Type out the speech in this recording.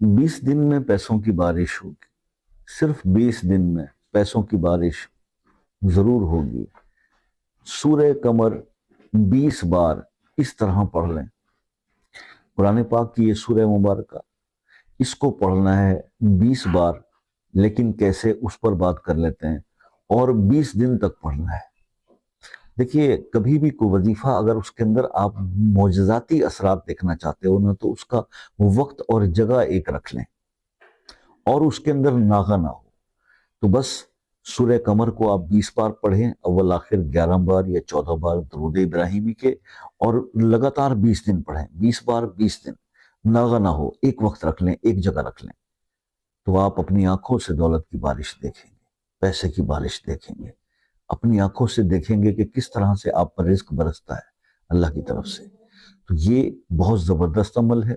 20 दिन में पैसों की बारिश होगी, सिर्फ 20 दिन में पैसों की बारिश जरूर होगी। सूरह कमर 20 बार इस तरह पढ़ लें। कुरान पाक की ये सूरह मुबारक, इसको पढ़ना है 20 बार, लेकिन कैसे उस पर बात कर लेते हैं, और 20 दिन तक पढ़ना है। देखिए, कभी भी कोई वजीफा अगर उसके अंदर आप मोजज़ाती असरात देखना चाहते हो ना, तो उसका वक्त और जगह एक रख लें और उसके अंदर नागा ना हो। तो बस सूरह कमर को आप 20 बार पढ़ें, अव्वल आखिर 11 बार या 14 बार दरूद इब्राहिमी के, और लगातार 20 दिन पढ़ें, 20 बार 20 दिन, नागा ना हो, एक वक्त रख लें, एक जगह रख लें। तो आप अपनी आंखों से दौलत की बारिश देखेंगे, पैसे की बारिश देखेंगे, अपनी आंखों से देखेंगे कि किस तरह से आप पर रिज्क बरसता है अल्लाह की तरफ से। तो ये बहुत जबरदस्त अमल है।